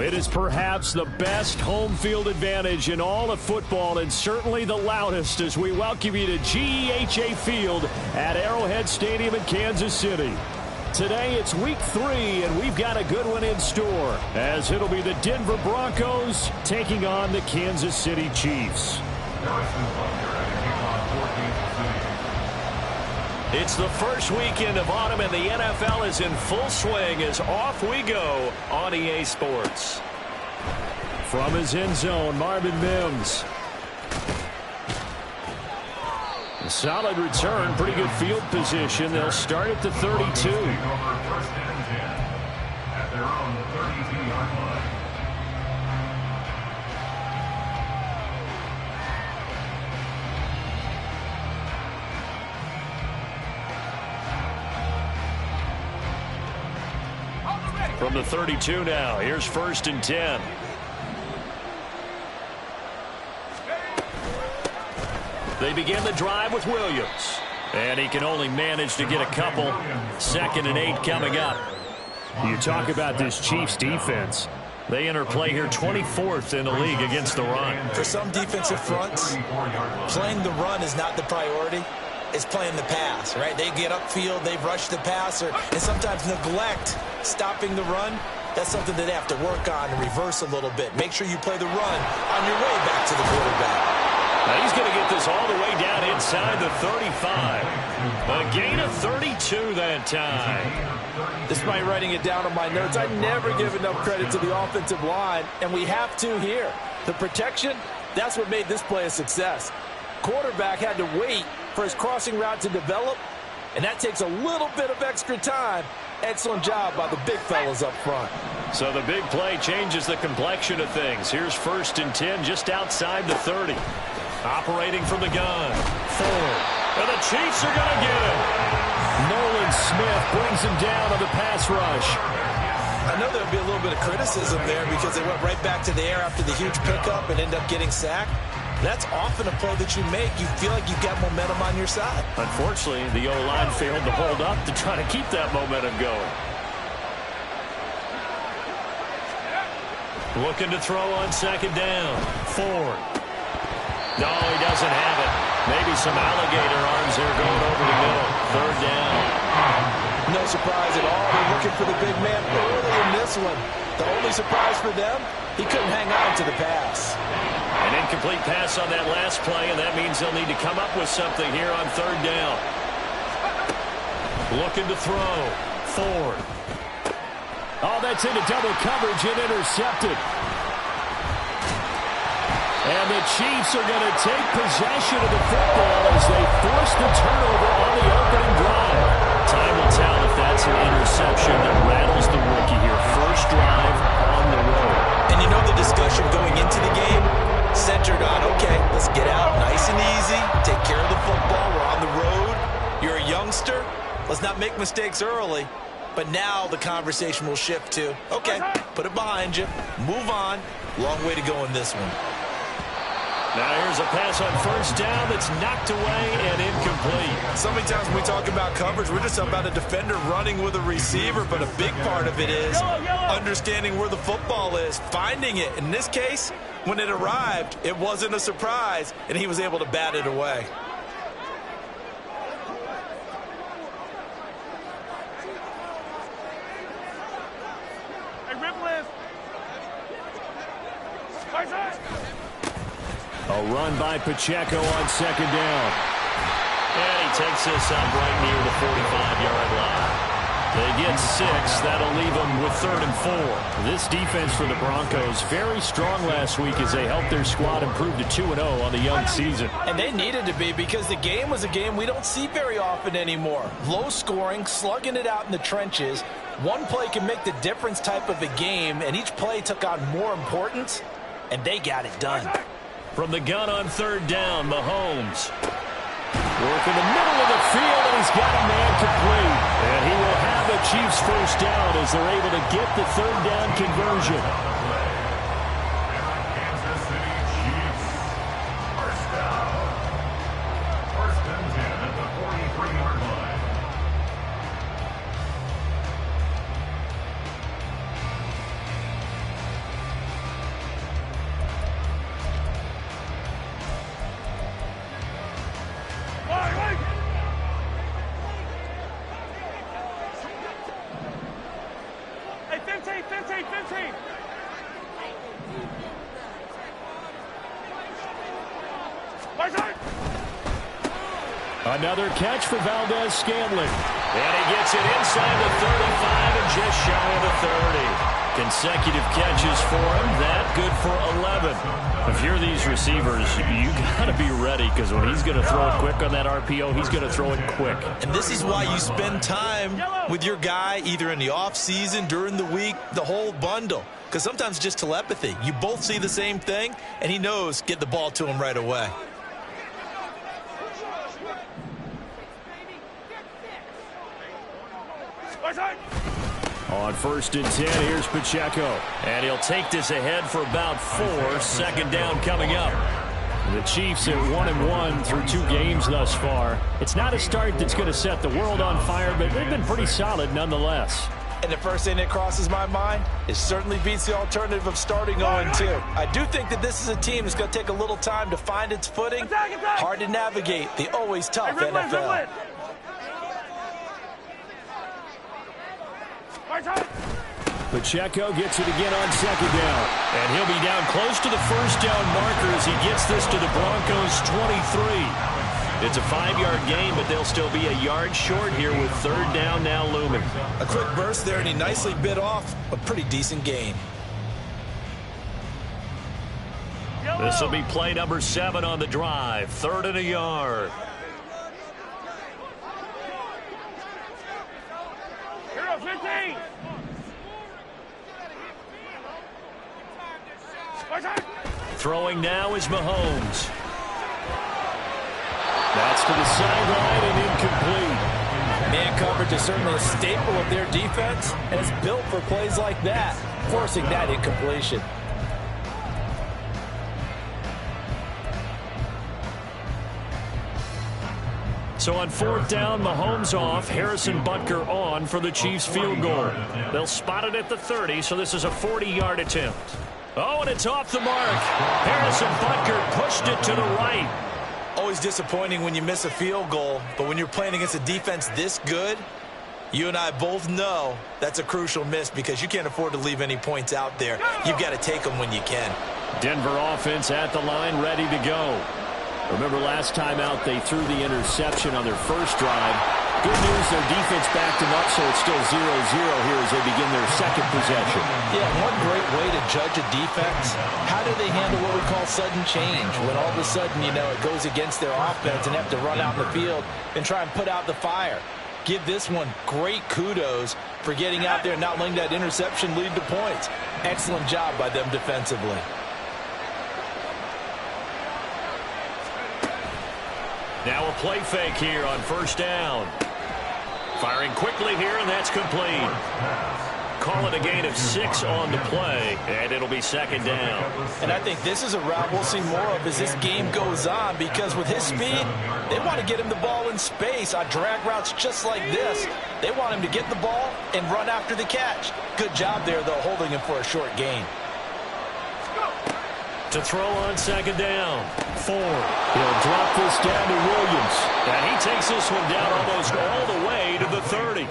It is perhaps the best home field advantage in all of football, and certainly the loudest, as we welcome you to GEHA Field at Arrowhead Stadium in Kansas City. Today it's week 3, and we've got a good one in store, as it'll be the Denver Broncos taking on the Kansas City Chiefs. It's the first weekend of autumn, and the NFL is in full swing as off we go on EA Sports. From his end zone, Marvin Mims. A solid return, pretty good field position. They'll start at the 32. From the 32 now, here's 1st and 10. They begin the drive with Williams. And he can only manage to get a couple. 2nd and 8 coming up. You talk about this Chiefs defense. They enter play here 24th in the league against the run. For some defensive fronts, playing the run is not the priority. It's playing the pass, right? They get upfield, they rush the passer, and sometimes neglect stopping the run. That's something that they have to work on and reverse a little bit. Make sure you play the run on your way back to the quarterback. Now he's going to get this all the way down inside the 35. A gain of 32 that time. Despite writing it down on my notes, I never give enough credit to the offensive line, and we have to here. The protection, that's what made this play a success. Quarterback had to wait for his crossing route to develop, and that takes a little bit of extra time. Excellent job by the big fellas up front. So the big play changes the complexion of things. Here's 1st and 10 just outside the 30. Operating from the gun. Ford. And the Chiefs are going to get him. Nolan Smith brings him down on the pass rush. I know there'll be a little bit of criticism there because they went right back to the air after the huge pickup and end up getting sacked. That's often a play that you make. You feel like you've got momentum on your side. Unfortunately, the O-line failed to hold up to try to keep that momentum going. Looking to throw on 2nd down. Ford. No, he doesn't have it. Maybe some alligator arms there going over the middle. 3rd down. No surprise at all. They're looking for the big man early in this one. The only surprise for them, he couldn't hang on to the pass. An incomplete pass on that last play, and that means they'll need to come up with something here on 3rd down. Looking to throw. Ford. Oh, that's into double coverage and intercepted. And the Chiefs are going to take possession of the football as they force the turnover on the opening drive. Time will tell if that's an interception that rattles the rookie here. First drive on the road. And you know the discussion going into the game centered on, okay, let's get out nice and easy, take care of the football, we're on the road. You're a youngster, let's not make mistakes early. But now the conversation will shift to, okay, put it behind you, move on. Long way to go in this one. Now here's a pass on 1st down that's knocked away and incomplete. So many times when we talk about coverage, we're just about a defender running with a receiver, but a big part of it is understanding where the football is, finding it. In this case, when it arrived, it wasn't a surprise, and he was able to bat it away. A run by Pacheco on 2nd down. And he takes this up right near the 45-yard line. They get 6. That'll leave them with 3rd and 4. This defense for the Broncos, very strong last week as they helped their squad improve to 2-0 on the young season. And they needed to be because the game was a game we don't see very often anymore. Low scoring, slugging it out in the trenches. One play can make the difference type of a game, and each play took on more importance, and they got it done. From the gun on 3rd down, Mahomes. Work in the middle of the field, and he's got a man complete. And he will have the Chiefs' 1st down as they're able to get the 3rd down conversion. Kansas City Chiefs. 1st down. 1st and 10 at the 43-yard line. Another catch for Valdez-Scantling. And he gets it inside the 35 and just shy of the 30. Consecutive catches for him. That good for 11. If you're these receivers, you got to be ready, because when he's going to throw it quick on that RPO, he's going to throw it quick. And this is why you spend time with your guy either in the offseason, during the week, the whole bundle. Because sometimes just telepathy. You both see the same thing, and he knows get the ball to him right away. On 1st and 10, here's Pacheco. And he'll take this ahead for about 4. Second down coming up. The Chiefs at 1-1 through 2 games thus far. It's not a start that's going to set the world on fire, but they've been pretty solid nonetheless. And the first thing that crosses my mind, it certainly beats the alternative of starting 0-2. I do think that this is a team that's going to take a little time to find its footing. Hard to navigate the always tough NFL. Pacheco gets it again on 2nd down. And he'll be down close to the 1st down marker as he gets this to the Broncos' 23. It's a 5-yard gain, but they'll still be a yard short here with 3rd down now looming. A quick burst there, and he nicely bit off a pretty decent gain. This will be play number 7 on the drive. 3rd and a yard. Hero 15. Throwing now is Mahomes. That's to the sideline and incomplete. Man coverage is certainly a staple of their defense, and it's built for plays like that, forcing that incompletion. So on 4th down, Mahomes off, Harrison Butker on for the Chiefs field goal. They'll spot it at the 30, so this is a 40-yard attempt. Oh, and it's off the mark. Harrison Butker pushed it to the right. Always disappointing when you miss a field goal, but when you're playing against a defense this good, you and I both know that's a crucial miss, because you can't afford to leave any points out there. You've got to take them when you can. Denver offense at the line, ready to go. Remember last time out, they threw the interception on their first drive. Good news, their defense backed them up, so it's still 0-0 here as they begin their second possession. Yeah, one great way to judge a defense, how do they handle what we call sudden change? When all of a sudden, you know, it goes against their offense and have to run out in the field and try and put out the fire. Give this one great kudos for getting out there and not letting that interception lead to points. Excellent job by them defensively. Now a play fake here on 1st down. Firing quickly here, and that's complete. Call it a gain of 6 on the play, and it'll be 2nd down. And I think this is a route we'll see more of as this game goes on, because with his speed, they want to get him the ball in space on drag routes just like this. They want him to get the ball and run after the catch. Good job there, though, holding him for a short gain. To throw on 2nd down. Ford. He'll drop this down to Williams. And he takes this one down almost all the way to the 30.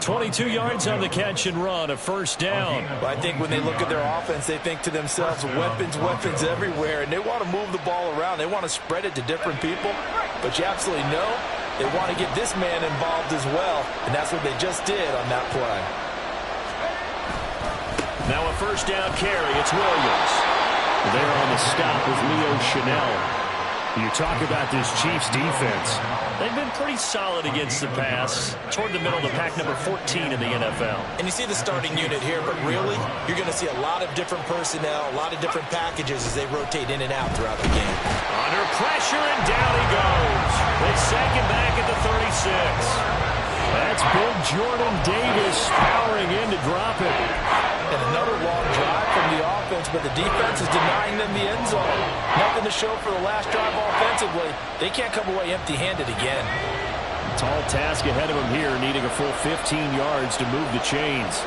22 yards on the catch and run, a 1st down. Well, I think when they look at their offense, they think to themselves, weapons, weapons everywhere. And they want to move the ball around. They want to spread it to different people. But you absolutely know they want to get this man involved as well. And that's what they just did on that play. Now a 1st down carry. It's Williams. There on the stop with Leo Chanel. You talk about this Chiefs defense. They've been pretty solid against the pass. Toward the middle of the pack, number 14 in the NFL. And you see the starting unit here, but really, you're going to see a lot of different personnel, a lot of different packages as they rotate in and out throughout the game. Under pressure, and down he goes. They sack him back at the 36. That's big Jordan Davis powering in to drop it. And another long drive from the offense, but the defense is denying them the end zone. Nothing to show for the last drive offensively. They can't come away empty-handed again. Tall task ahead of him here, needing a full 15 yards to move the chains.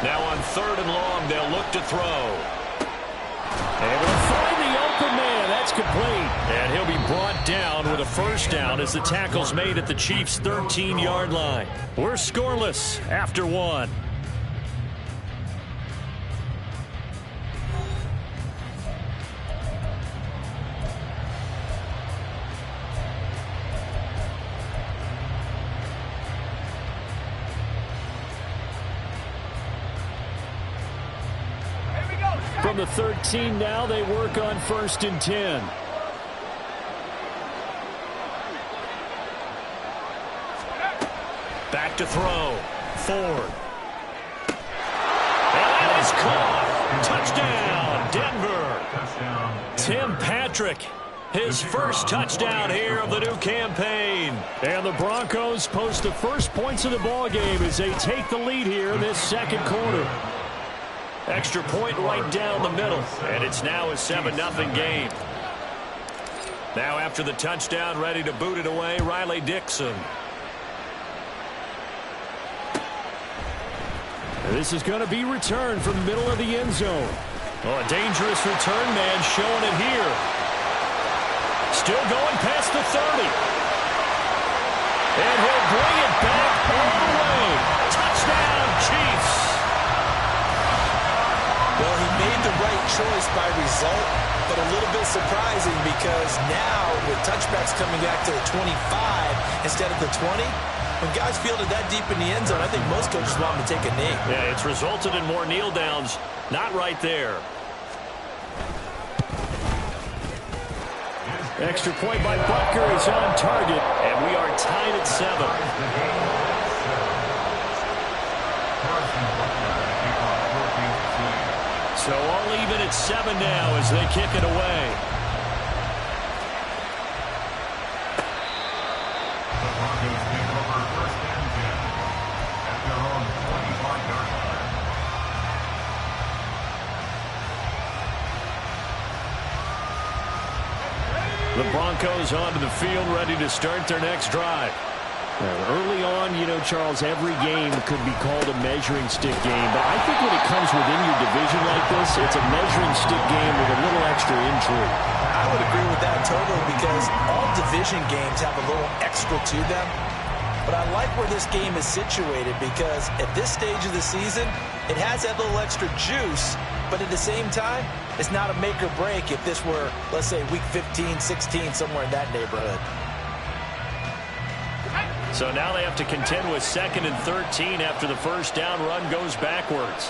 Now on 3rd and long, they'll look to throw. Able to find the open man. That's complete. And he'll be brought down with a 1st down as the tackle's made at the Chiefs' 13-yard line. We're scoreless after 1. the 13 now. They work on 1st and 10. Back to throw. Ford. And that is caught. Touchdown, Denver. Tim Patrick, his first touchdown here of the new campaign. And the Broncos post the first points of the ball game as they take the lead here in this second quarter. Extra point right down the middle, and it's now a 7-0 game. Now after the touchdown, ready to boot it away, Riley Dixon. This is going to be returned from the middle of the end zone. Oh, a dangerous return man showing it here. Still going past the 30. And he'll bring it back all the way. Touchdown, Chiefs. Well, he made the right choice by result, but a little bit surprising because now with touchbacks coming back to the 25 instead of the 20, when guys field it that deep in the end zone, I think most coaches want them to take a knee. Yeah, it's resulted in more kneel downs. Not right there. Extra point by Butker is on target, and we are tied at 7. So all even at 7 now as they kick it away. The Broncos take over 1st and 10 at their own 25-yard line. The Broncos onto the field, ready to start their next drive. Early on, you know, Charles, every game could be called a measuring stick game. But I think when it comes within your division like this, it's a measuring stick game with a little extra intrigue. I would agree with that totally because all division games have a little extra to them. But I like where this game is situated because at this stage of the season, it has that little extra juice. But at the same time, it's not a make or break if this were, let's say, week 15, 16, somewhere in that neighborhood. So now they have to contend with 2nd and 13 after the first down run goes backwards.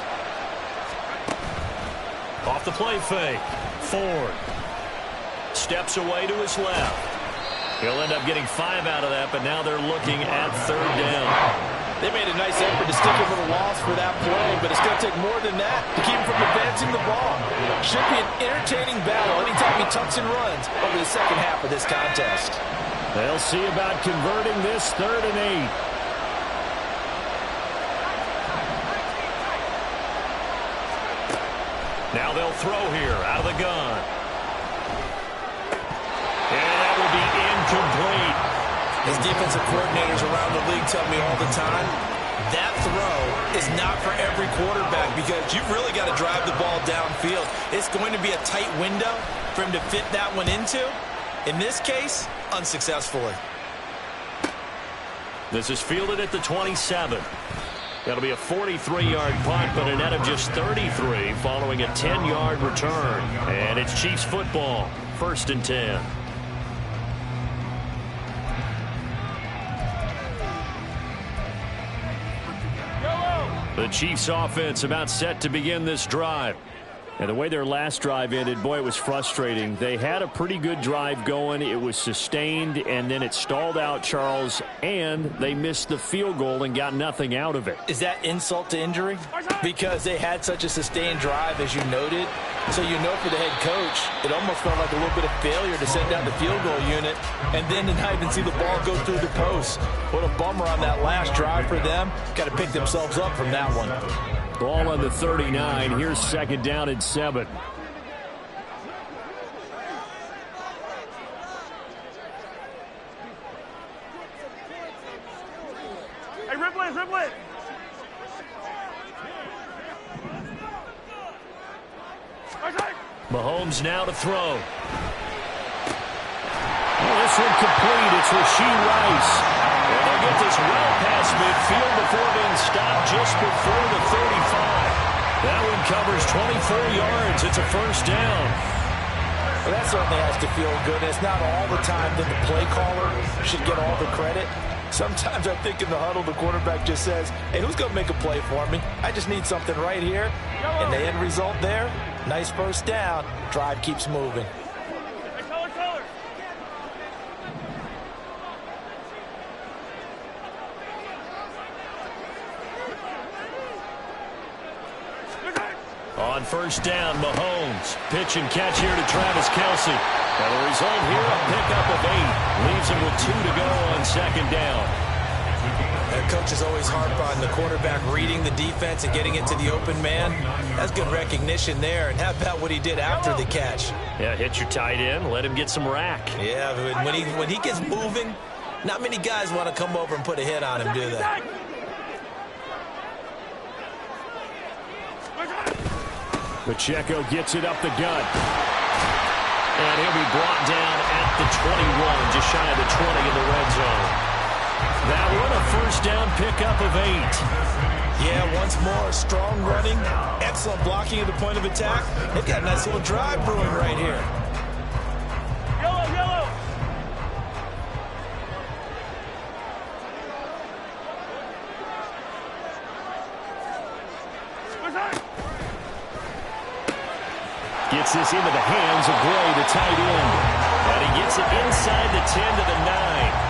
Off the play fake. Ford steps away to his left. He'll end up getting 5 out of that, but now they're looking at 3rd down. They made a nice effort to stick him with a loss for that play, but it's going to take more than that to keep him from advancing the ball. Should be an entertaining battle anytime he tucks and runs over the second half of this contest. They'll see about converting this 3rd and 8. Now they'll throw here out of the gun. And that will be incomplete. As defensive coordinators around the league tell me all the time, that throw is not for every quarterback because you've really got to drive the ball downfield. It's going to be a tight window for him to fit that one into. In this case, unsuccessfully. This is fielded at the 27. That'll be a 43-yard punt, but a net of just 33 following a 10-yard return. And it's Chiefs football, 1st and 10. The Chiefs offense about set to begin this drive. And the way their last drive ended, boy, it was frustrating. They had a pretty good drive going. It was sustained, and then it stalled out, Charles, and they missed the field goal and got nothing out of it. Is that insult to injury? Because they had such a sustained drive, as you noted. So you know for the head coach, it almost felt like a little bit of failure to send down the field goal unit and then to not even see the ball go through the post. What a bummer on that last drive for them. Got to pick themselves up from that one. Ball on the 39. Here's 2nd down and 7. Hey, Ripley, Ripley. Mahomes now to throw. This one complete. It's Rashee Rice. And they'll get this well past midfield before being stopped just before the 35. That one covers 24 yards. It's a 1st down. Well, that certainly has to feel good. It's not all the time that the play caller should get all the credit. Sometimes I think in the huddle, the quarterback just says, hey, who's going to make a play for me? I just need something right here. And the end result there, Nice first down. Drive keeps moving. Hey, color. On first down, Mahomes. Pitch and catch here to Travis Kelce. And the result here, a pickup of 8. Leaves him with 2 to go on second down. That coach is always harp on the quarterback reading the defense and getting it to the open man. That's good recognition there. And how about what he did after the catch? Yeah, hit your tight end. Let him get some rack. Yeah, when he gets moving, not many guys want to come over and put a hit on him, do they? Pacheco gets it up the gut. And he'll be brought down at the 21, just shy of the 20 in the red zone. That one, a first down pickup of 8. Yeah, once more, strong running, excellent blocking at the point of attack. They've got a nice little drive brewing right here. Yellow. Gets this into the hands of Gray, the tight end. And he gets it inside the 10 to the 9.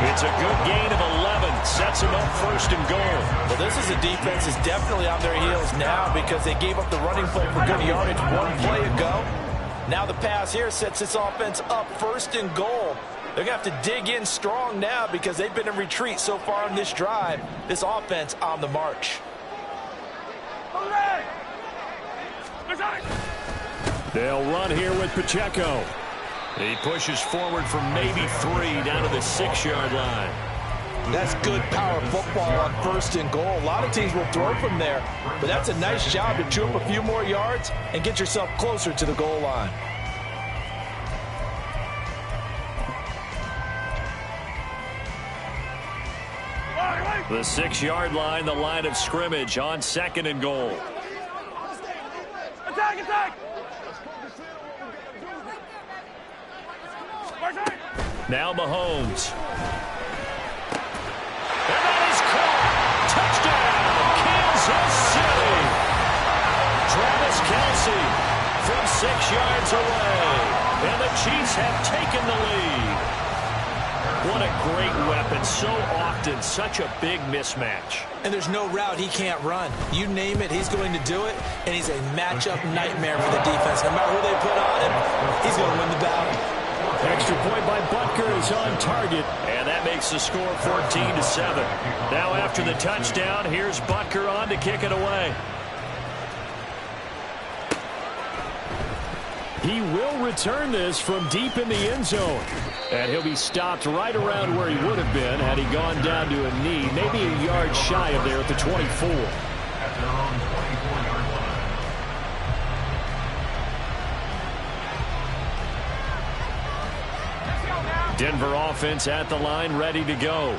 It's a good gain of 11. Sets him up first and goal. Well, this is a defense that's definitely on their heels now because they gave up the running play for good yardage one play ago. Now the pass here sets this offense up first and goal. They're going to have to dig in strong now because they've been in retreat so far in this drive. This offense on the march. They'll run here with Pacheco. He pushes forward for maybe 3 down to the 6-yard line. That's good power football on first and goal. A lot of teams will throw from there, but that's a nice job to chew up a few more yards and get yourself closer to the goal line. The 6-yard line, the line of scrimmage on second and goal. Attack! Now Mahomes. And that is caught. Touchdown, Kansas City. Travis Kelce from 6 yards away. And the Chiefs have taken the lead. What a great weapon. So often, such a big mismatch. And there's no route he can't run. You name it, he's going to do it. And he's a matchup nightmare for the defense. No matter who they put on him, he's going to win the battle. Extra point by Butker is on target. And that makes the score 14-7. Now after the touchdown, here's Butker on to kick it away. He will return this from deep in the end zone. And he'll be stopped right around where he would have been had he gone down to a knee, maybe a yard shy of there at the 24. At their own 24-yard line. Denver offense at the line, ready to go.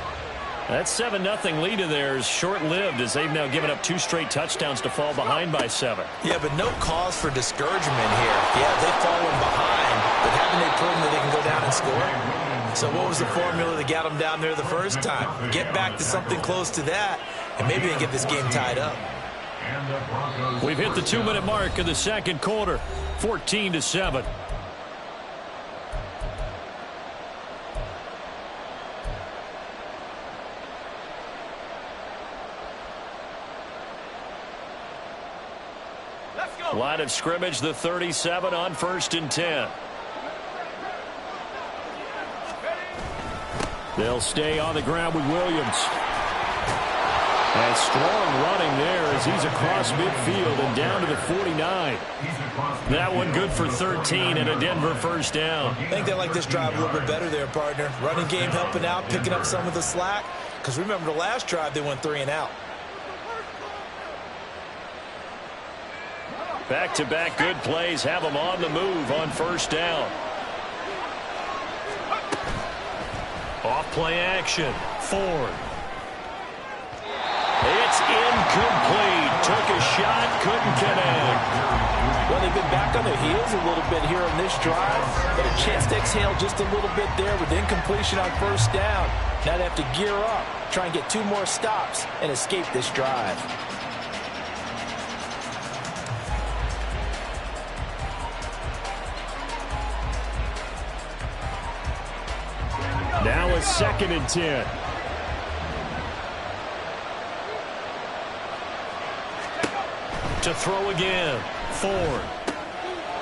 That 7-0 lead of theirs short-lived as they've now given up 2 straight touchdowns to fall behind by 7. Yeah, but no cause for discouragement here. Yeah, they've fallen behind, but haven't they proven that they can go down and score? So what was the formula that got them down there the first time? Get back to something close to that, and maybe they get this game tied up. We've hit the 2-minute mark of the second quarter, 14-7. Line of scrimmage, the 37 on 1st and 10. They'll stay on the ground with Williams. And strong running there as he's across midfield and down to the 49. That one good for 13 and a Denver first down. I think they like this drive a little bit better there, partner. Running game helping out, picking up some of the slack. Because remember the last drive, they went 3 and out. Back-to-back good plays have them on the move on first down. Off play action. Ford. It's incomplete. Took a shot, couldn't connect. Well, they've been back on their heels a little bit here in this drive, but a chance to exhale just a little bit there with incompletion on first down. Now they have to gear up, try and get 2 more stops and escape this drive. a 2nd and 10. To throw again. Ford.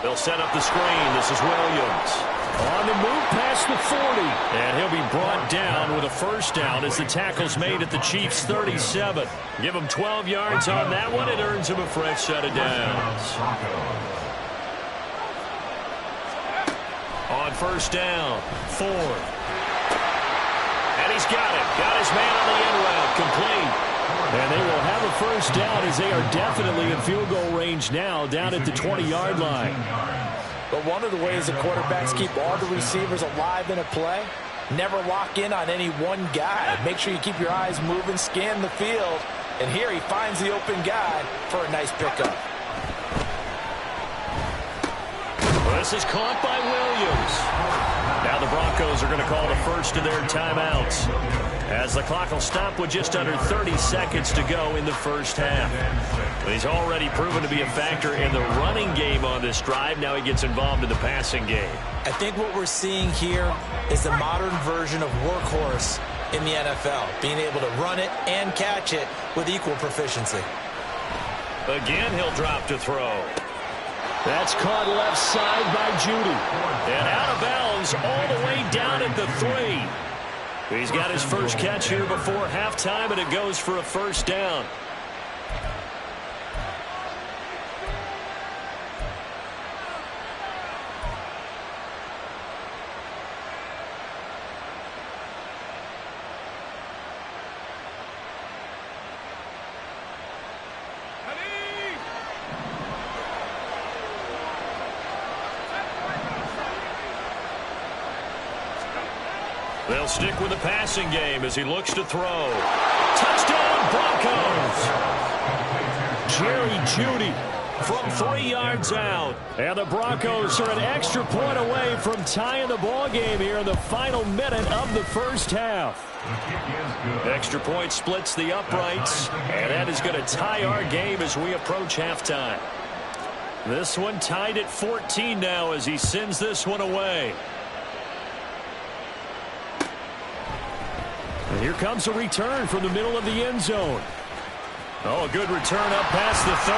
They'll set up the screen. This is Williams. On the move past the 40. And he'll be brought down with a first down as the tackle's made at the Chiefs' 37. Give him 12 yards on that one. It earns him a fresh set of downs. On first down, Ford. And he's got it. Got his man on the end route. Complete. And they will have a first down as they are definitely in field goal range now down at the 20-yard line. But one of the ways the quarterbacks keep all the receivers alive in a play, never lock in on any one guy. Make sure you keep your eyes moving, scan the field. And here he finds the open guy for a nice pickup. This is caught by Williams. Now the Broncos are going to call the first of their timeouts as the clock will stop with just under 30 seconds to go in the first half. He's already proven to be a factor in the running game on this drive. Now he gets involved in the passing game. I think what we're seeing here is the modern version of workhorse in the NFL, being able to run it and catch it with equal proficiency. Again, he'll drop to throw. That's caught left side by Judy. And out of bounds all the way down at the 3. He's got his first catch here before halftime, and it goes for a first down. They'll stick with the passing game as he looks to throw. Touchdown, Broncos! Jerry Jeudy from 3 yards out. And the Broncos are an extra point away from tying the ball game here in the final minute of the first half. Extra point splits the uprights, and that is going to tie our game as we approach halftime. This one tied at 14 now as he sends this one away. And here comes a return from the middle of the end zone. Oh, a good return up past the 30.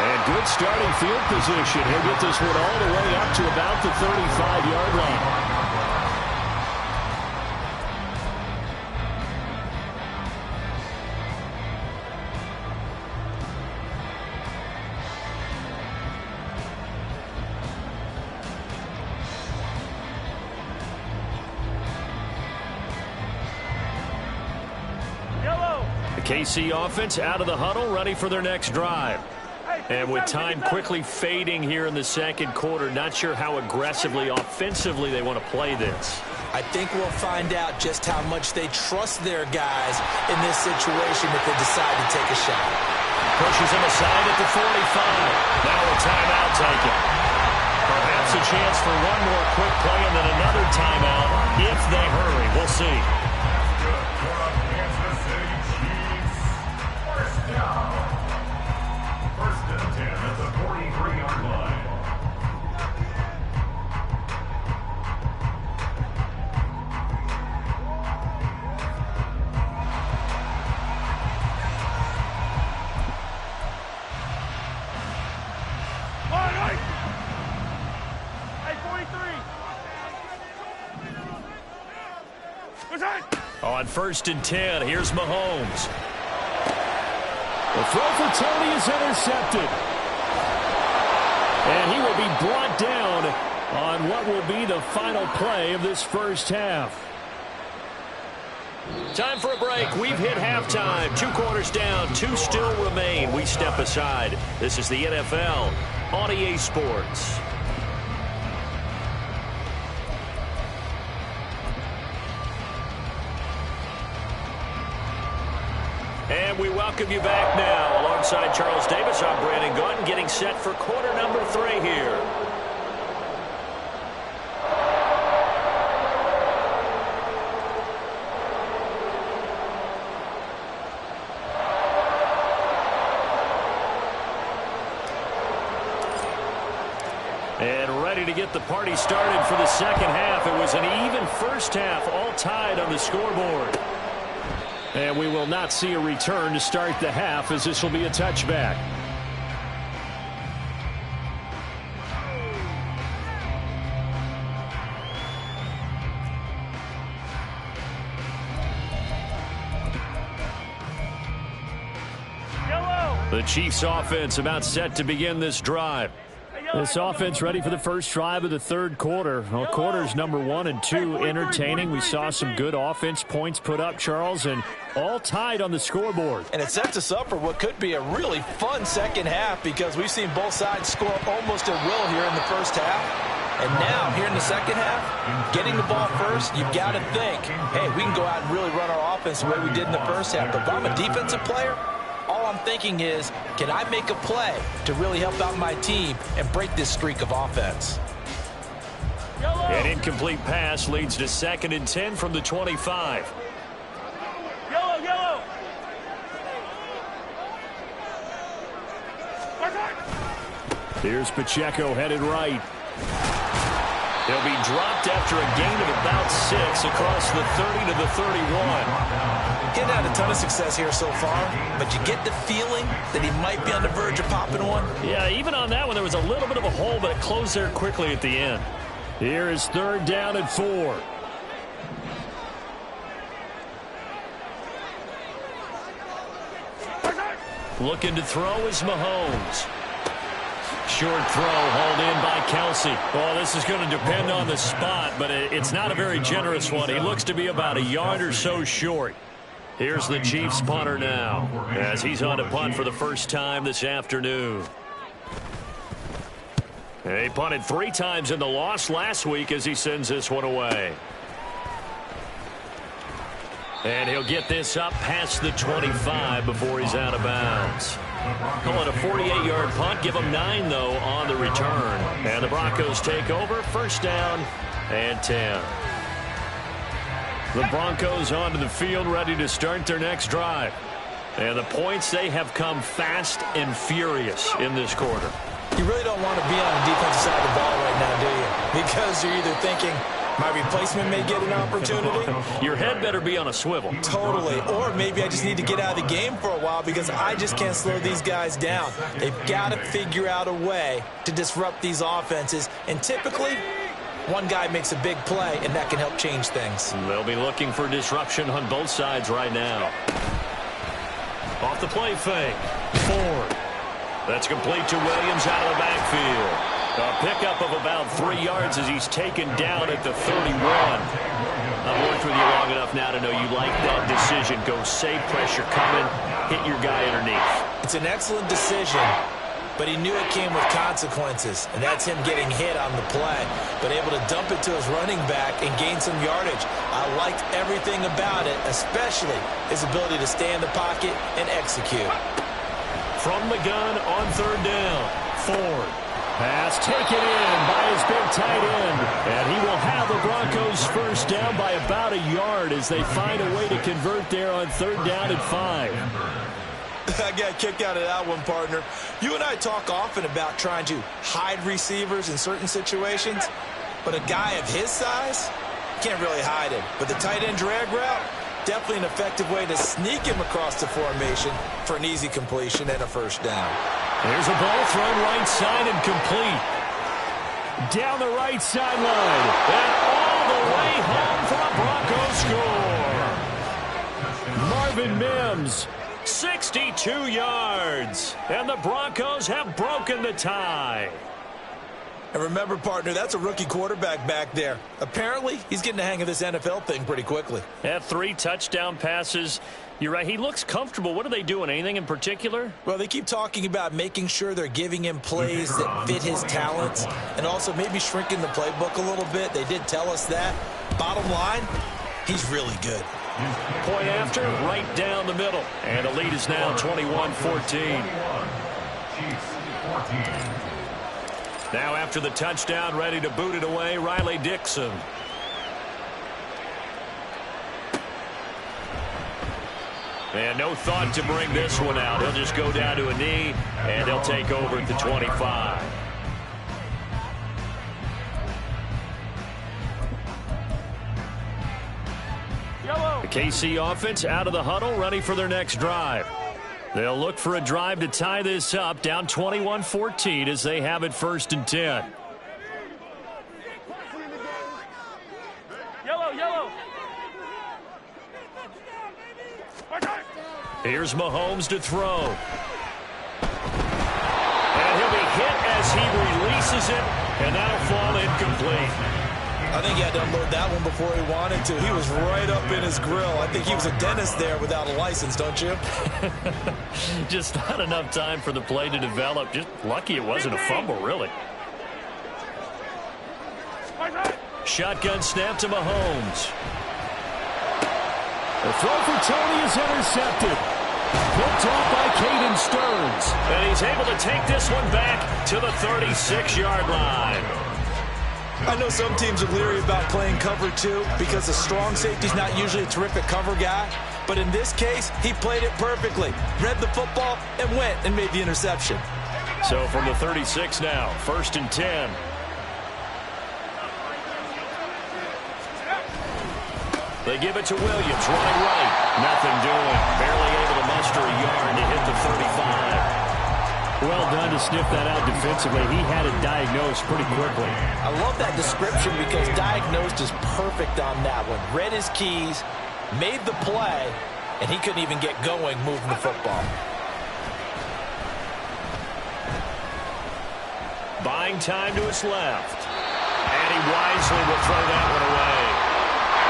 And good starting field position. He'll get this one all the way up to about the 35-yard line. KC offense out of the huddle, ready for their next drive. And with time quickly fading here in the second quarter, not sure how aggressively, offensively they want to play this. I think we'll find out just how much they trust their guys in this situation if they decide to take a shot. Pushes him aside at the 45. Now a timeout taken. Perhaps a chance for one more quick play and then another timeout if they hurry. We'll see. On 1st and 10, here's Mahomes. The throw for Tony is intercepted. And he will be brought down on what will be the final play of this first half. Time for a break. We've hit halftime. 2 quarters down, 2 still remain. We step aside. This is the NFL on EA Sports. And we welcome you back now. Alongside Charles Davis, I'm Brandon Gunn, getting set for quarter number 3 here. And ready to get the party started for the second half. It was an even first half, all tied on the scoreboard. And we will not see a return to start the half, as this will be a touchback. The Chiefs offense about set to begin this drive. This offense ready for the first drive of the third quarter. Well, quarters number 1 and 2 entertaining. We saw some good offense points put up, Charles, and all tied on the scoreboard. And it sets us up for what could be a really fun second half, because we've seen both sides score almost at will here in the first half. And now, here in the second half, getting the ball first, you've got to think, hey, we can go out and really run our offense the way we did in the first half. But if I'm a defensive player, all I'm thinking is, can I make a play to really help out my team and break this streak of offense? An incomplete pass leads to 2nd and 10 from the 25. Yellow. Here's Pacheco headed right. He'll be dropped after a gain of about 6 across the 30 to the 31. He's had a ton of success here so far, but you get the feeling that he might be on the verge of popping one. Yeah, even on that one, there was a little bit of a hole, but it closed there quickly at the end. Here is 3rd down and 4. Looking to throw is Mahomes. Short throw hauled in by Kelsey. Well, this is going to depend on the spot, but it's not a very generous one. He looks to be about a yard or so short. Here's the Chiefs punter now, as he's on to punt for the first time this afternoon. He punted 3 times in the loss last week as he sends this one away. And he'll get this up past the 25 before he's out of bounds. Call it a 48-yard punt. Give him 9, though, on the return. And the Broncos take over. 1st down and 10. The Broncos onto the field, ready to start their next drive. And the points, they have come fast and furious in this quarter. You really don't want to be on the defensive side of the ball right now, do you? Because you're either thinking, my replacement may get an opportunity. Your head better be on a swivel. Totally. Or maybe I just need to get out of the game for a while because I just can't slow these guys down. They've got to figure out a way to disrupt these offenses. And typically, one guy makes a big play, and that can help change things. They'll be looking for disruption on both sides right now. Off the play fake. Ford. That's complete to Williams out of the backfield. A pickup of about 3 yards as he's taken down at the 31. I've worked with you long enough now to know you like that decision. Go save pressure coming, hit your guy underneath. It's an excellent decision, but he knew it came with consequences, and that's him getting hit on the play, but able to dump it to his running back and gain some yardage. I liked everything about it, especially his ability to stay in the pocket and execute. From the gun on 3rd down, Ford. Pass taken in by his big tight end. And he will have the Broncos 1st down by about a yard as they find a way to convert there on 3rd down and 5. I got a kick out of that one, partner. You and I talk often about trying to hide receivers in certain situations, but a guy of his size can't really hide him. But the tight end drag route, definitely an effective way to sneak him across the formation for an easy completion and a 1st down. There's a ball thrown right side and complete. Down the right sideline. And all the way home for a Broncos score. Marvin Mims, 62 yards. And the Broncos have broken the tie. And remember, partner, that's a rookie quarterback back there. Apparently, he's getting the hang of this NFL thing pretty quickly. Had 3 touchdown passes. You're right. He looks comfortable. What are they doing? Anything in particular? Well, they keep talking about making sure they're giving him plays that fit his talents and also maybe shrinking the playbook a little bit. They did tell us that. Bottom line, he's really good. Point after, right down the middle. And the lead is now 21-14. Now after the touchdown, ready to boot it away, Riley Dixon. And no thought to bring this one out. He'll just go down to a knee, and they'll take over at the 25. The KC offense out of the huddle, ready for their next drive. They'll look for a drive to tie this up, down 21-14 as they have it 1st and 10. Yellow. Here's Mahomes to throw. And he'll be hit as he releases it, and that'll fall incomplete. I think he had to unload that one before he wanted to. He was right up in his grill. I think he was a dentist there without a license, don't you? Just not enough time for the play to develop. Just lucky it wasn't a fumble, really. Shotgun snap to Mahomes. The throw for Tony is intercepted. Picked off by Caden Stearns. And he's able to take this one back to the 36-yard line. I know some teams are leery about playing cover 2 because the strong safety's not usually a terrific cover guy. But in this case, he played it perfectly. Read the football and went and made the interception. So from the 36 now, 1st and 10. They give it to Williams, running right. Nothing doing. Barely able to muster a yard to hit the 35. Well done to sniff that out defensively. He had it diagnosed pretty quickly. I love that description because diagnosed is perfect on that one. Read his keys, made the play, and he couldn't even get going moving the football. Buying time to his left. And he wisely will throw that one away.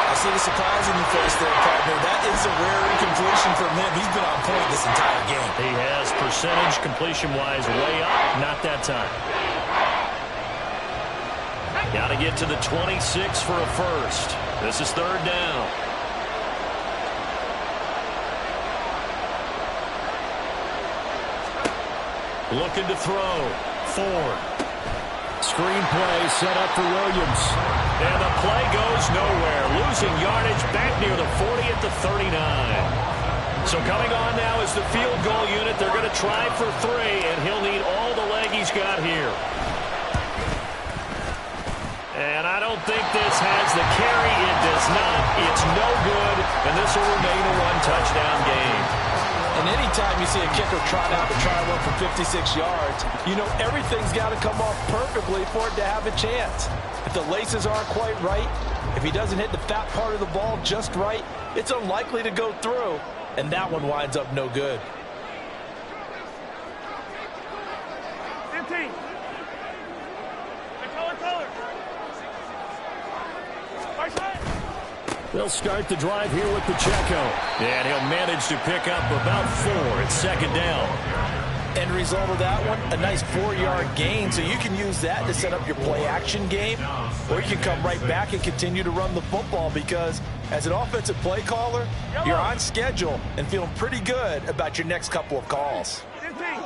I see the surprise in your face there, partner. That is a rare incompletion from him. He's been on point this entire game. He has percentage completion-wise way up. Not that time. Got to get to the 26 for a first. This is 3rd down. Looking to throw. Ford. Screen play set up for Williams. And the play goes nowhere. Losing yardage back near the 40 at the 39. So coming on now is the field goal unit. They're going to try for 3, and he'll need all the leg he's got here. And I don't think this has the carry. It does not. It's no good, and this will remain a 1-touchdown game. And anytime you see a kicker trot out to try one for 56 yards, you know everything's got to come off perfectly for it to have a chance. If the laces aren't quite right, if he doesn't hit the fat part of the ball just right, it's unlikely to go through, and that one winds up no good. 15. Color. They'll start the drive here with Pacheco. And he'll manage to pick up about 4 at 2nd down. End result of that one, a nice 4-yard gain, so you can use that to set up your play-action game, or you can come right back and continue to run the football because as an offensive play caller, you're on schedule and feeling pretty good about your next couple of calls. 15.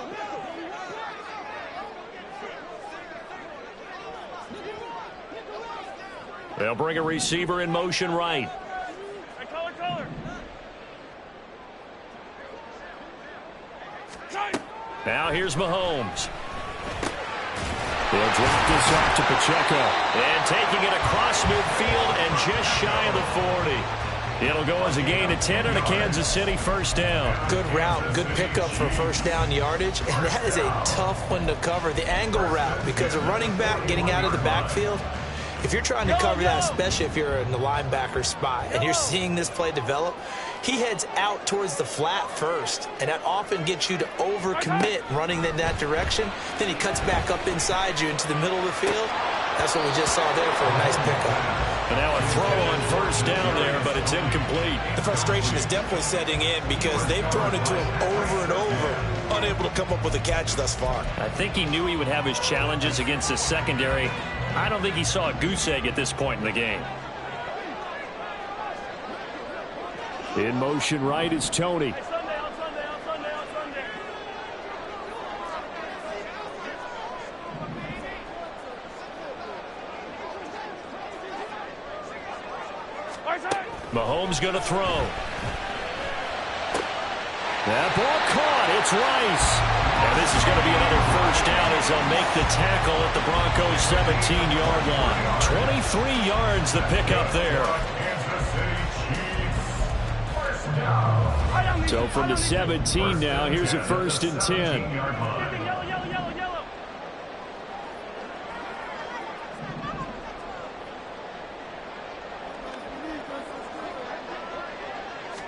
They'll bring a receiver in motion right. Color. Now here's Mahomes. They'll drop this up to Pacheco. And taking it across midfield and just shy of the 40. It'll go as a gain of 10 and a Kansas City 1st down. Good route, good pickup for 1st down yardage, and that is a tough one to cover. The angle route, because a running back getting out of the backfield, if you're trying to cover that, especially if you're in the linebacker spot, and you're seeing this play develop, he heads out towards the flat first, and that often gets you to overcommit running in that direction. Then he cuts back up inside you into the middle of the field. That's what we just saw there for a nice pickup. And now a throw on 1st down there, but it's incomplete. The frustration is definitely setting in because they've thrown it to him over and over, unable to come up with a catch thus far. I think he knew he would have his challenges against the secondary. I don't think he saw a goose egg at this point in the game. In motion right is Tony. On Sunday. Mahomes going to throw. That ball caught. It's Rice. And this is going to be another 1st down as they'll make the tackle at the Broncos' 17-yard line. 23 yards the pickup there. So from the 17 now, here's a 1st and 10. Yellow, yellow, yellow, yellow.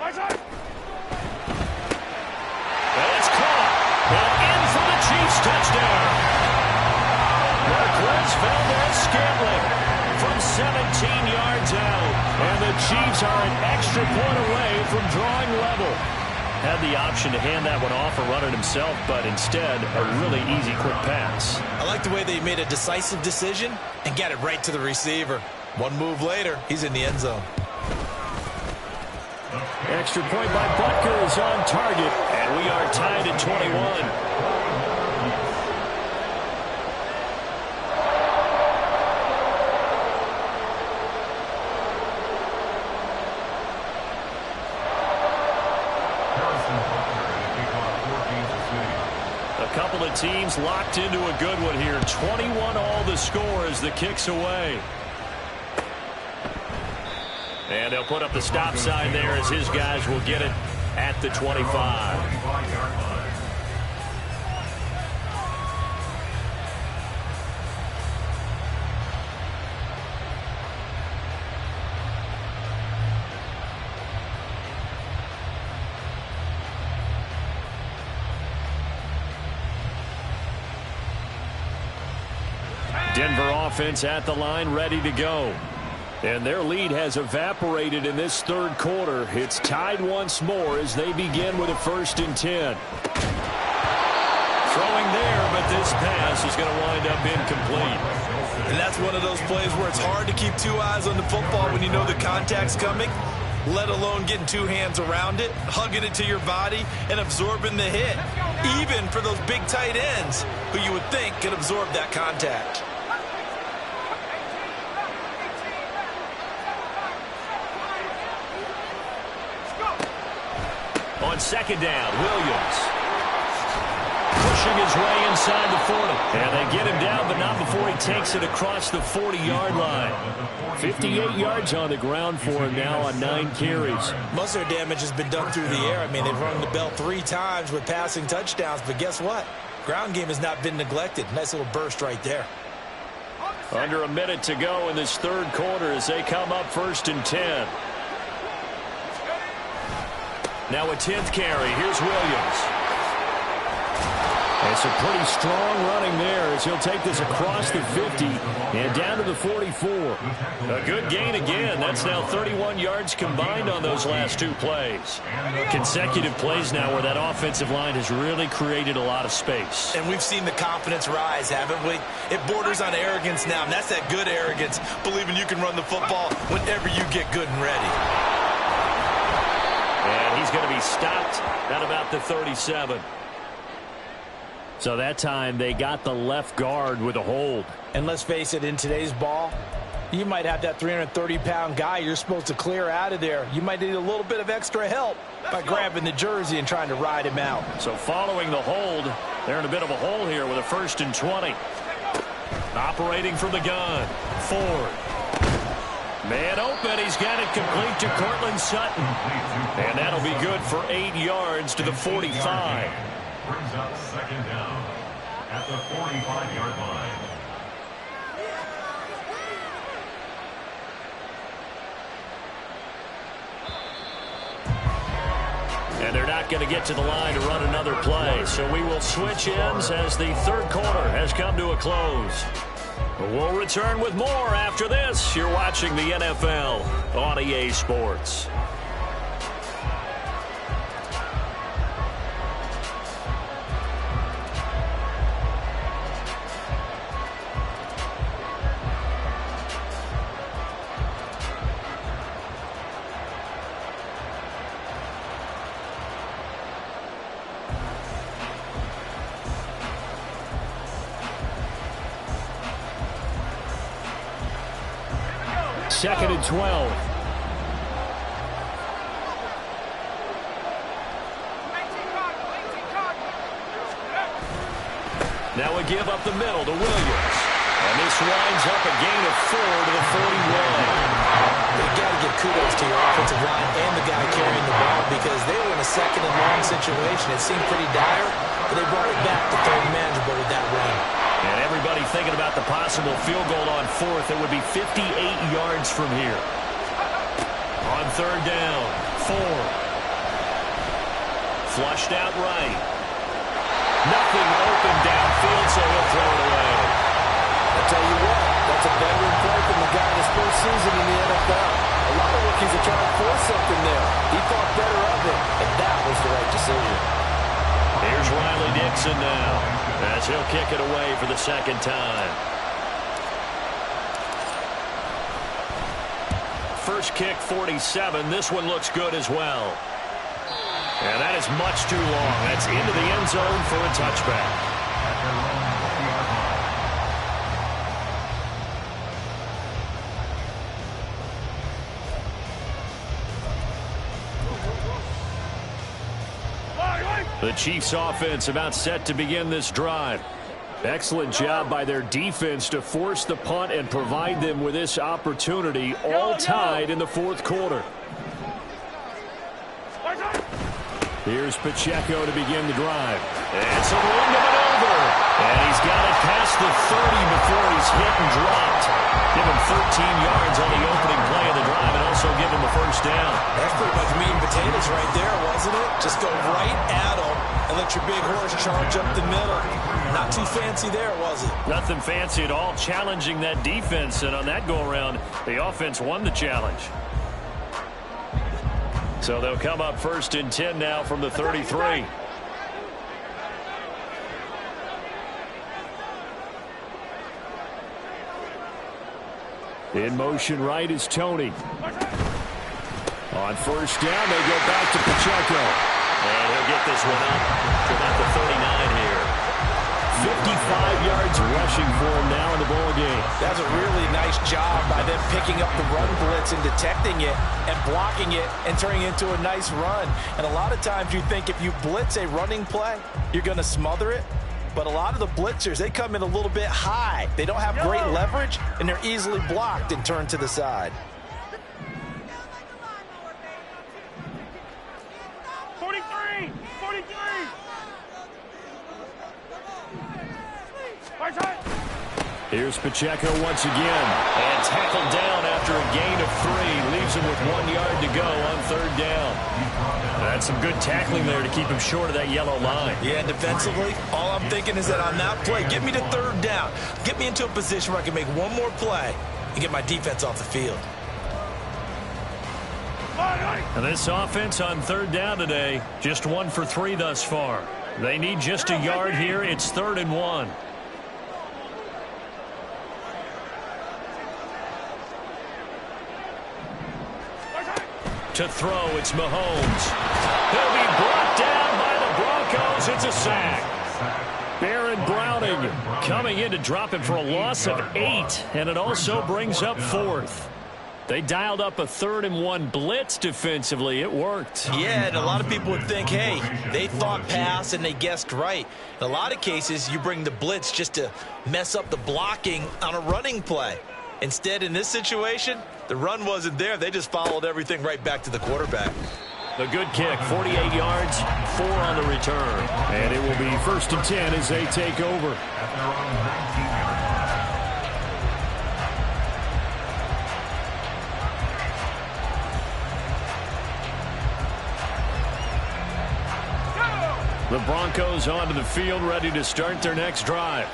Right side. And it's caught. And in for the Chiefs touchdown. Marquez Valdez-Scantling from 17 yards out. And the Chiefs are an extra point away from drawing level. Had the option to hand that one off or run it himself, but instead a really easy quick pass. I like the way they made a decisive decision and got it right to the receiver. One move later, he's in the end zone. Extra point by Butker is on target, and we are tied at 21. A couple of teams locked into a good one here. 21 all the score as the kick's away. And they'll put up the stop sign there as his guys will get it at the 25. Denver offense at the line, ready to go. And their lead has evaporated in this third quarter. It's tied once more as they begin with a 1st and 10. Throwing there, but this pass is going to wind up incomplete. And that's one of those plays where it's hard to keep two eyes on the football when you know the contact's coming, let alone getting two hands around it, hugging it to your body, and absorbing the hit. Even for those big tight ends who you would think could absorb that contact. On 2nd down, Williams pushing his way inside the 40. And they get him down, but not before he takes it across the 40-yard line. 58 yards on the ground for him now on 9 carries. Most of their damage has been done through the air. I mean, they've rung the bell 3 times with passing touchdowns, but guess what? Ground game has not been neglected. Nice little burst right there. Under a minute to go in this third quarter as they come up 1st and 10. Now a 10th carry. Here's Williams. And some pretty strong running there as he'll take this across the 50 and down to the 44. A good gain again. That's now 31 yards combined on those last 2 plays. Consecutive plays now where that offensive line has really created a lot of space. And we've seen the confidence rise, haven't we? It borders on arrogance now, and that's that good arrogance, believing you can run the football whenever you get good and ready. And he's going to be stopped at about the 37. So that time they got the left guard with a hold. And let's face it, in today's ball, you might have that 330-pound guy you're supposed to clear out of there. You might need a little bit of extra help by grabbing the jersey and trying to ride him out. So following the hold, they're in a bit of a hole here with a 1st and 20. Operating from the gun. Ford. Man open. He's got it complete to Cortland Sutton. And that'll be good for 8 yards to the 45. Brings up 2nd down at the 45-yard line. And they're not going to get to the line to run another play. So we will switch ends as the third quarter has come to a close. We'll return with more after this. You're watching the NFL on EA Sports. Second and 12. Now a give up the middle to Williams. And this winds up a gain of 4 to the 41. You've got to give kudos to your offensive line and the guy carrying the ball because a second and long situation. It seemed pretty dire, but they brought it back to third and manageable with that run. And everybody thinking about the possible field goal on fourth. It would be 58 yards from here. On third down, 4. Flushed out right. Nothing open downfield, so he'll throw it away. I'll tell you what, that's a veteran play from the guy in his first season in the NFL. A lot of rookies are trying to force something there. He thought better of it, and that was the right decision. Here's Riley Dixon now, as he'll kick it away for the second time. First kick, 47. This one looks good as well. And that is much too long. That's into the end zone for a touchback. The Chiefs offense about set to begin this drive. Excellent job by their defense to force the punt and provide them with this opportunity, all tied in the fourth quarter. Here's Pacheco to begin the drive. And some room to maneuver. And he's got it past the 30 before he's hit and dropped. Give him 13 yards on the opening play of the drive and also give him a first down. That's pretty much meat and potatoes right there, wasn't it? Just go right at him and let your big horse charge up the middle. Not too fancy there, was it? Nothing fancy at all, challenging that defense. And on that go-around, the offense won the challenge. So they'll come up first and 10 now from the 33. In motion right is Tony. On first down, they go back to Pacheco. And he'll get this one up to about the 39 here. 55 yards rushing for him now in the ball game. That's a really nice job by them picking up the run blitz and detecting it and blocking it and turning it into a nice run. And a lot of times you think if you blitz a running play, you're going to smother it. But a lot of the blitzers, they come in a little bit high. They don't have great leverage, and they're easily blocked and turned to the side. 43! 43! Here's Pacheco once again. And tackled down after a gain of 3. Leaves him with 1 yard to go on third down. That's some good tackling there to keep him short of that yellow line. Yeah, and defensively, all I'm thinking is that on that play, get me to third down. Get me into a position where I can make one more play and get my defense off the field. And this offense on third down today, just 1 for 3 thus far. They need just a yard here. It's 3rd and 1. To throw, it's Mahomes. He'll be brought down by the Broncos. It's a sack. Baron Browning coming in to drop him for a loss of 8, and it also brings up 4th. They dialed up a 3rd and 1 blitz defensively. It worked. Yeah, and a lot of people would think, hey, they thought pass and they guessed right. In a lot of cases, you bring the blitz just to mess up the blocking on a running play. Instead, in this situation, the run wasn't there. They just followed everything right back to the quarterback. A good kick, 48 yards, 4 on the return. And it will be 1st and 10 as they take over. The Broncos onto the field, ready to start their next drive.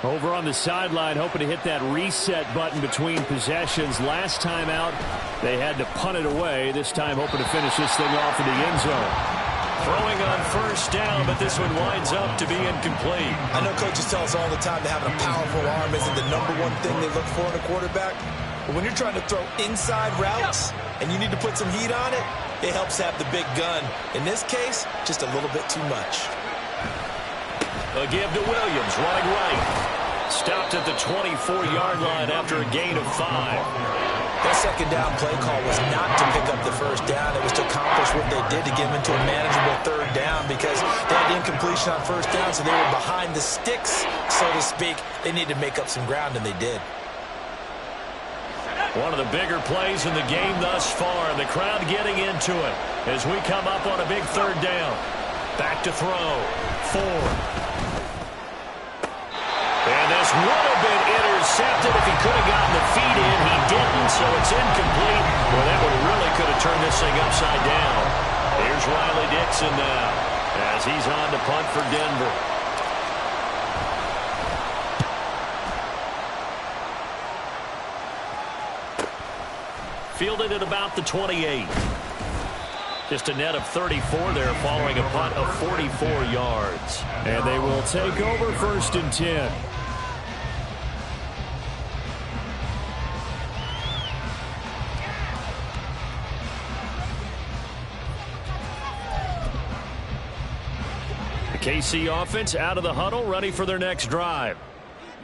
Over on the sideline, hoping to hit that reset button between possessions. Last time out, they had to punt it away. This time, hoping to finish this thing off in the end zone. Throwing on first down, but this one winds up to be incomplete. I know coaches tell us all the time that having a powerful arm isn't the #1 thing they look for in a quarterback. But when you're trying to throw inside routes and you need to put some heat on it, it helps have the big gun. In this case, just a little bit too much. A give to Williams, running right. Stopped at the 24-yard line after a gain of 5. That second down play call was not to pick up the first down. It was to accomplish what they did to get them into a manageable third down because they had incompletion on first down, so they were behind the sticks, so to speak. They needed to make up some ground, and they did. One of the bigger plays in the game thus far, and the crowd getting into it as we come up on a big third down. Back to throw. Ford. And this would have been intercepted if he could have gotten the feet in. He didn't, so it's incomplete. Well, that one really could have turned this thing upside down. Here's Riley Dixon now as he's on to punt for Denver. Fielded at about the 28. Just a net of 34 there following a punt of 44 yards. And they will take over 1st and 10. The KC offense out of the huddle, ready for their next drive.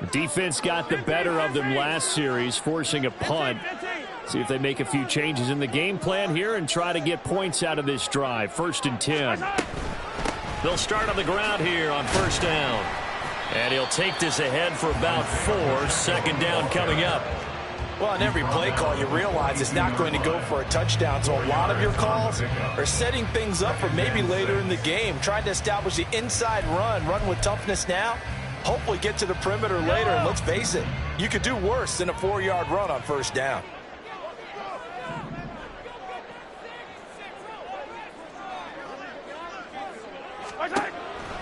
The defense got the better of them last series, forcing a punt. See if they make a few changes in the game plan here and try to get points out of this drive. 1st and 10. They'll start on the ground here on 1st down. And he'll take this ahead for about 4. 2nd down coming up. Well, on every play call, you realize it's not going to go for a touchdown. So a lot of your calls are setting things up for maybe later in the game, trying to establish the inside run with toughness now. Hopefully get to the perimeter later, and let's face it, you could do worse than a 4-yard run on 1st down.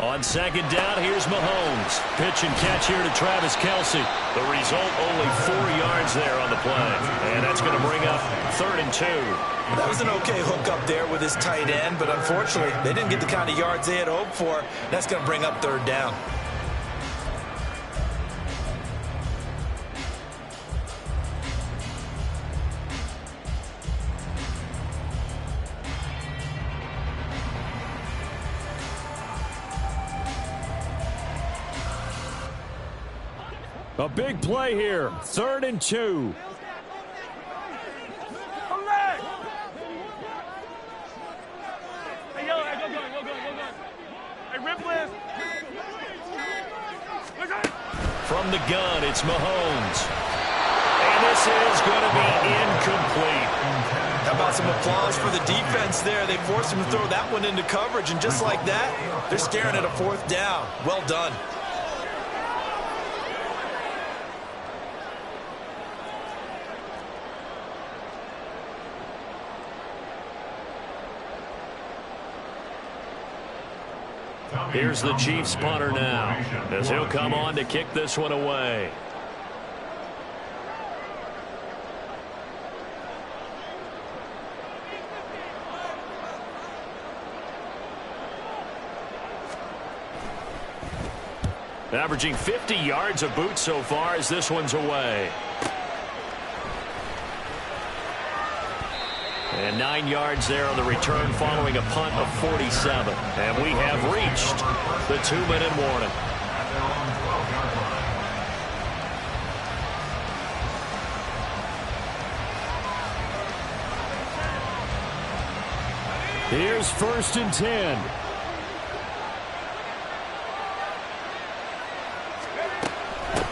On 2nd down, here's Mahomes. Pitch and catch here to Travis Kelce. The result, only 4 yards there on the play. And that's going to bring up 3rd and 2. That was an okay hook up there with his tight end, but unfortunately, they didn't get the kind of yards they had hoped for. That's going to bring up 3rd down. A big play here. 3rd and 2. Hey, yo, go. Hey, Ripley. From the gun, it's Mahomes. And this is going to be incomplete. How about some applause for the defense there? They forced him to throw that one into coverage, and just like that, they're staring at a 4th down. Well done. Here's the Chiefs punter now as he'll come on to kick this one away. Averaging 50 yards a boot so far as this one's away. And 9 yards there on the return following a punt of 47. And we have reached the 2-minute warning. Here's 1st and 10.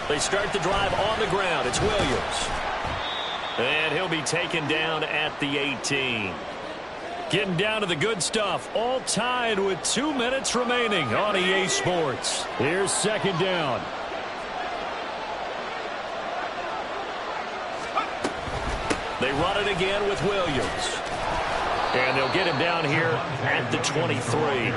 They start the drive on the ground. It's Williams. And he'll be taken down at the 18. Getting down to the good stuff. All tied with 2 minutes remaining on EA Sports. Here's 2nd down. They run it again with Williams. And they'll get him down here at the 23.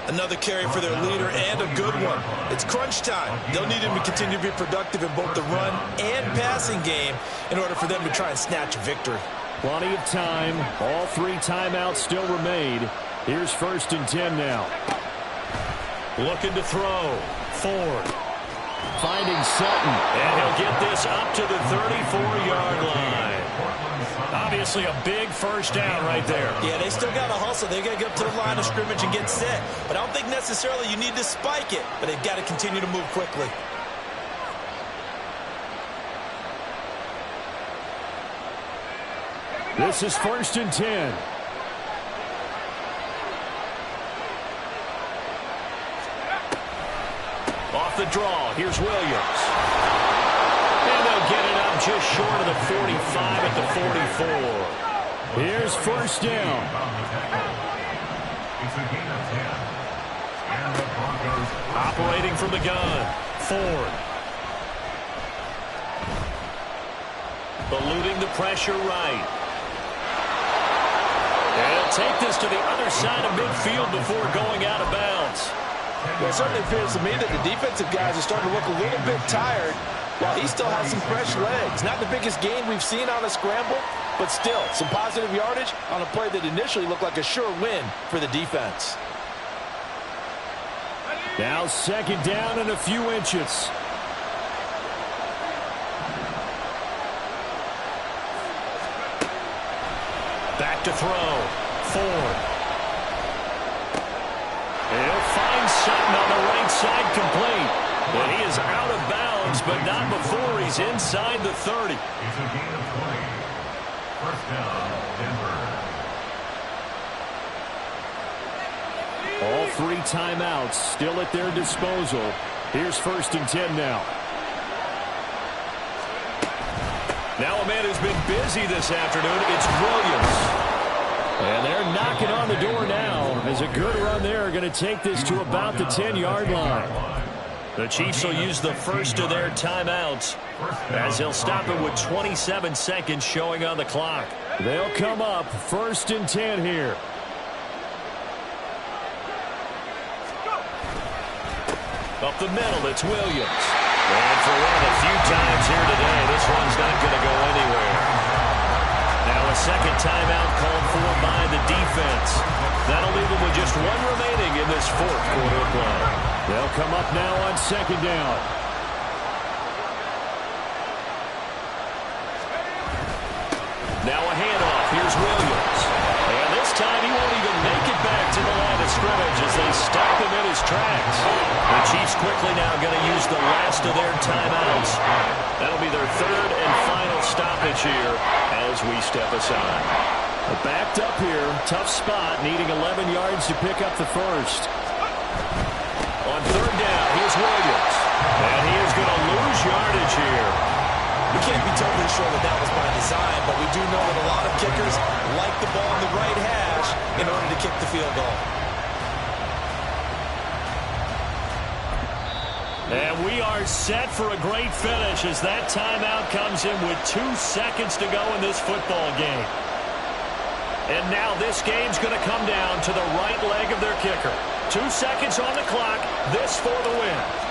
Another carry for their leader and a good one. It's crunch time. They'll need him to continue to be productive in both the run and passing game in order for them to try and snatch a victory. Plenty of time. All 3 timeouts still remain. Here's 1st and 10 now. Looking to throw. Ford. Finding Sutton. And he'll get this up to the 34-yard line. Obviously a big 1st down right there. Yeah, they still got to hustle. They got to get up to the line of scrimmage and get set. But I don't think necessarily you need to spike it. But they've got to continue to move quickly. This is 1st and 10. Off the draw, here's Williams. And they'll get it up just short of the 45 at the 44. Here's first down. It's a gain of 10. And the Broncos Operating from the gun. Ford. Eluding the pressure right. And he'll take this to the other side of midfield before going out of bounds. Well, it certainly appears to me that the defensive guys are starting to look a little bit tired while he still has some fresh legs. Not the biggest gain we've seen on a scramble, but still some positive yardage on a play that initially looked like a sure win for the defense. Now second down and a few inches. Back to throw. Ford. He'll find Sutton on the right side complete. But he is out of bounds, but not before he's inside the 30. It's a gain of 20. First down, Denver. All three timeouts still at their disposal. Here's first and 10 now. Now a man who's been busy this afternoon, it's Williams. And they're knocking on the door now as a good run there going to take this to about the 10-yard line. The Chiefs will use the first of their timeouts as they'll stop it with 27 seconds showing on the clock. They'll come up first and 10 here. Up the middle, it's Williams. And for one of the few times here today, this one's not going to go anywhere. Now a second timeout called for by the defense. That'll leave them with just one remaining in this fourth quarter play. They'll come up now on second down. Now a handoff. Here's Williams. And this time he won't even make it back to the line of scrimmage as they stop him in his tracks. The Chiefs quickly now going to use the last of their timeouts. That'll be their third and final stoppage here as we step aside. Backed up here, tough spot, needing 11 yards to pick up the first. On third down, here's Williams. And he is going to lose yardage here. We can't be totally sure that that was by design, but we do know that a lot of kickers like the ball in the right hash in order to kick the field goal. And we are set for a great finish as that timeout comes in with 2 seconds to go in this football game. And now this game's going to come down to the right leg of their kicker. 2 seconds on the clock, this for the win.